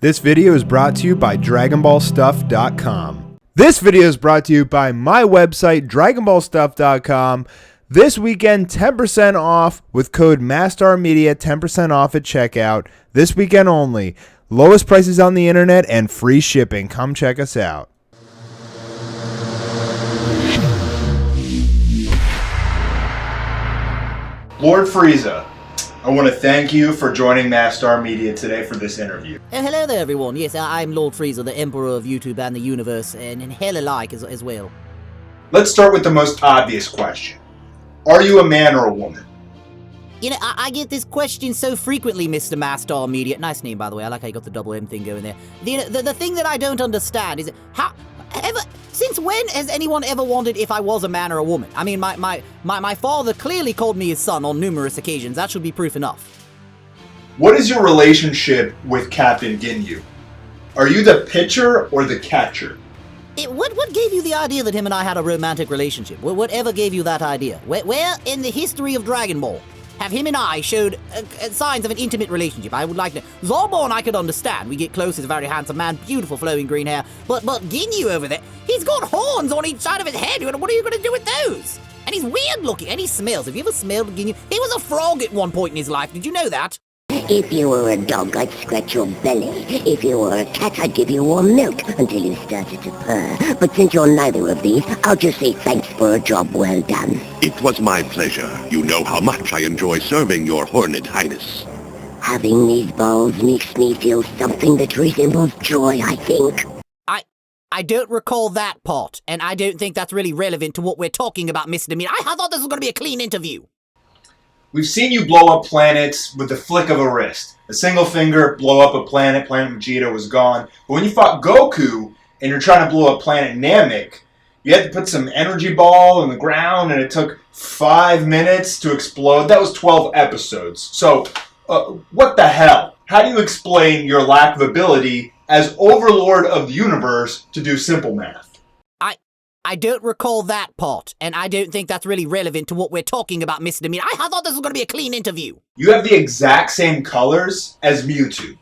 This video is brought to you by DragonBallStuff.com. This video is brought to you by my website, DragonBallStuff.com. This weekend, 10% off with code MastarMedia, 10% off at checkout. This weekend only. Lowest prices on the internet and free shipping. Come check us out. Lord Frieza, I want to thank you for joining Mastar Media today for this interview. Hello there, everyone. Yes, I'm Lord Frieza, the Emperor of YouTube and the universe, and hell alike as well. Let's start with the most obvious question. Are you a man or a woman? You know, I get this question so frequently, Mr. Mastar Media. Nice name, by the way. I like how you got the double M thing going there. The thing that I don't understand is since when has anyone ever wondered if I was a man or a woman? I mean, my father clearly called me his son on numerous occasions. That should be proof enough. What is your relationship with Captain Ginyu? Are you the pitcher or the catcher? What gave you the idea that him and I had a romantic relationship? Whatever gave you that idea? Where in the history of Dragon Ball have him and I showed signs of an intimate relationship? I would like to. Zarbon I could understand. We get close, he's a very handsome man, beautiful flowing green hair. But Ginyu over there, he's got horns on each side of his head. What are you going to do with those? And he's weird looking, and he smells. Have you ever smelled Ginyu? He was a frog at one point in his life. Did you know that? If you were a dog, I'd scratch your belly. If you were a cat, I'd give you warm milk until you started to purr. But since you're neither of these, I'll just say thanks for a job well done. It was my pleasure. You know how much I enjoy serving your Horned Highness. Having these balls makes me feel something that resembles joy, I think. I don't recall that part, and I don't think that's really relevant to what we're talking about, Mr. Mean. I thought this was going to be a clean interview. We've seen you blow up planets with the flick of a wrist. A single finger, blow up a planet. Planet Vegeta was gone. But when you fought Goku and you're trying to blow up planet Namek, you had to put some energy ball in the ground and it took 5 minutes to explode. That was 12 episodes. So, what the hell? How do you explain your lack of ability as Overlord of the Universe to do simple math? I don't recall that part, and I don't think that's really relevant to what we're talking about, Mr. Mean. I thought this was going to be a clean interview. You have the exact same colors as Mewtwo.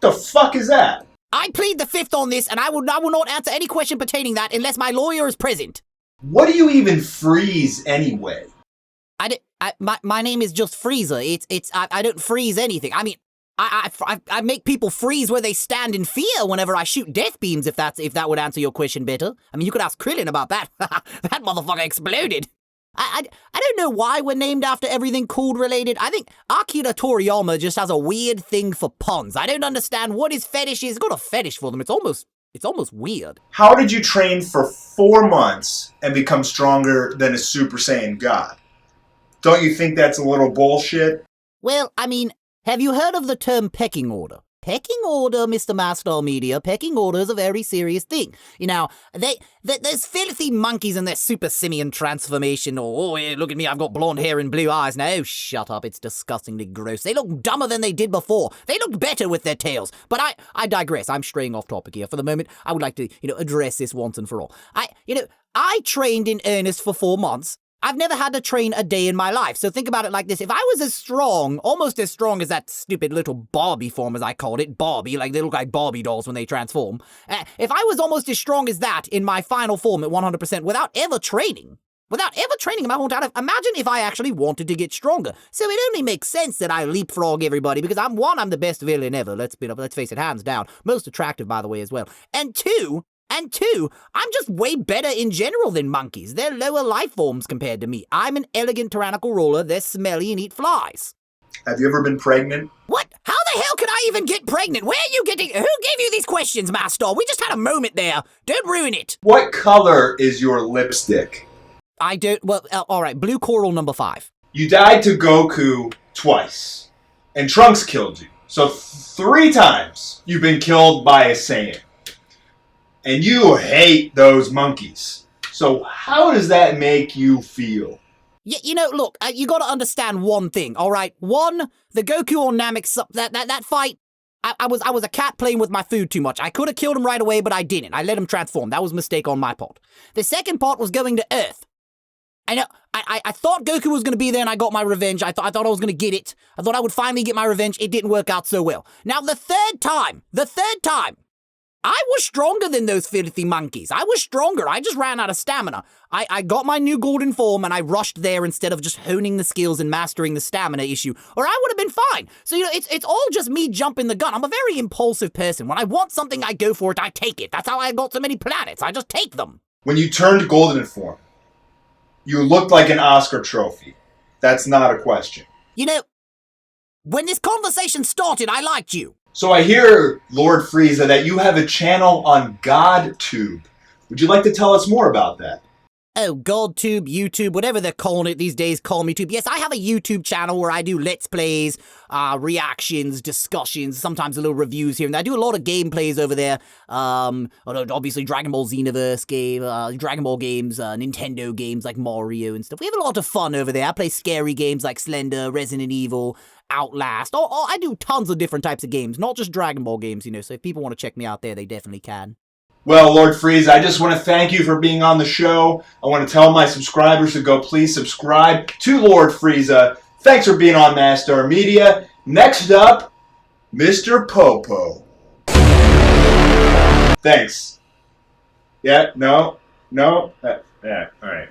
The fuck is that? I plead the fifth on this, and I will not answer any question pertaining that unless my lawyer is present. What do you even freeze anyway? My name is just Frieza. I don't freeze anything. I mean, I make people freeze where they stand in fear whenever I shoot death beams, if that would answer your question better. I mean, you could ask Krillin about that. That motherfucker exploded. I don't know why we're named after everything cold related. I think Akira Toriyama just has a weird thing for puns. I don't understand what his fetish is. He's got a fetish for them. It's almost weird. How did you train for 4 months and become stronger than a Super Saiyan God? Don't you think that's a little bullshit? Well, I mean, have you heard of the term pecking order? Pecking order, Mr. Mastar Media, pecking order is a very serious thing. You know, there's filthy monkeys in their super simian transformation, or, oh, yeah, look at me, I've got blonde hair and blue eyes. Now, shut up, it's disgustingly gross. They look dumber than they did before. They look better with their tails. But I digress. I'm straying off topic here. For the moment, I would like to, address this once and for all. I trained in earnest for 4 months. I've never had to train a day in my life, so think about it like this. If I was as strong, almost as strong as that stupid little Barbie form, as I called it, Barbie, like they look like Barbie dolls when they transform. If I was almost as strong as that in my final form at 100% without ever training in my whole time, imagine if I actually wanted to get stronger. So it only makes sense that I leapfrog everybody, because I'm the best villain ever, let's face it, hands down. Most attractive, by the way, as well. And two, I'm just way better in general than monkeys. They're lower life forms compared to me. I'm an elegant tyrannical ruler. They're smelly and eat flies. Have you ever been pregnant? What? How the hell could I even get pregnant? Where are you getting... Who gave you these questions, Mastar? We just had a moment there. Don't ruin it. What color is your lipstick? I don't... Well, all right. Blue coral number 5. You died to Goku twice. And Trunks killed you. So 3 times you've been killed by a Saiyan. And you hate those monkeys. So how does that make you feel? Yeah, look, you gotta understand one thing, all right? One, the Goku on Namek, that fight, I was a cat playing with my food too much. I could have killed him right away, but I didn't. I let him transform. That was a mistake on my part. The second part was going to Earth. I know. I thought Goku was going to be there and I got my revenge. I thought I was going to get it. I thought I would finally get my revenge. It didn't work out so well. Now, the third time, I was stronger than those filthy monkeys. I was stronger. I just ran out of stamina. I got my new golden form and I rushed there instead of just honing the skills and mastering the stamina issue, or I would have been fine. So, it's all just me jumping the gun. I'm a very impulsive person. When I want something, I go for it. I take it. That's how I got so many planets. I just take them. When you turned golden form, you looked like an Oscar trophy. That's not a question. When this conversation started, I liked you. So I hear, Lord Frieza, that you have a channel on GodTube. Would you like to tell us more about that? Oh, GodTube, YouTube, whatever they're calling it these days, call me tube. Yes, I have a YouTube channel where I do Let's Plays, reactions, discussions, sometimes a little reviews here and there. I do a lot of gameplays over there. Obviously Dragon Ball Xenoverse game, Dragon Ball games, Nintendo games like Mario and stuff. We have a lot of fun over there. I play scary games like Slender, Resident Evil, Outlast. I do tons of different types of games, not just Dragon Ball games, so if people want to check me out there, they definitely can. Well, Lord Frieza, I just want to thank you for being on the show. I want to tell my subscribers to go please subscribe to Lord Frieza. Thanks for being on Mastar Media. Next up, Mr. Popo. Thanks. Yeah, no, yeah, alright.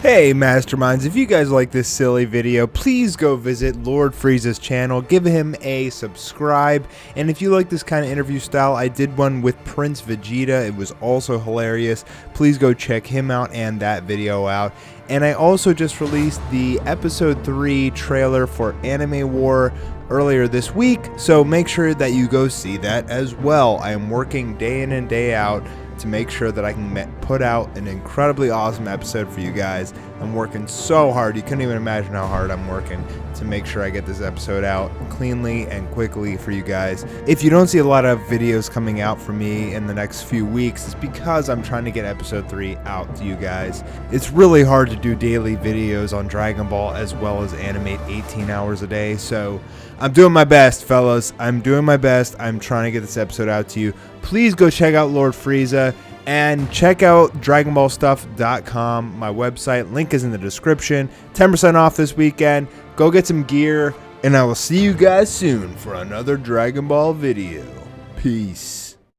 Hey Masterminds, if you guys like this silly video, please go visit Lord Frieza's channel, give him a subscribe, and if you like this kind of interview style, I did one with Prince Vegeta, it was also hilarious. Please go check him out and that video out. And I also just released the episode 3 trailer for Anime War earlier this week, so make sure that you go see that as well. I am working day in and day out to make sure that I can put out an incredibly awesome episode for you guys. I'm working so hard, you couldn't even imagine how hard I'm working to make sure I get this episode out cleanly and quickly for you guys. If you don't see a lot of videos coming out for me in the next few weeks, it's because I'm trying to get episode 3 out to you guys. It's really hard to do daily videos on Dragon Ball as well as animate 18 hours a day, so I'm doing my best, fellas. I'm doing my best. I'm trying to get this episode out to you. Please go check out Lord Frieza and check out DragonBallStuff.com, my website. Link is in the description. 10% off this weekend. Go get some gear, and I will see you guys soon for another Dragon Ball video. Peace.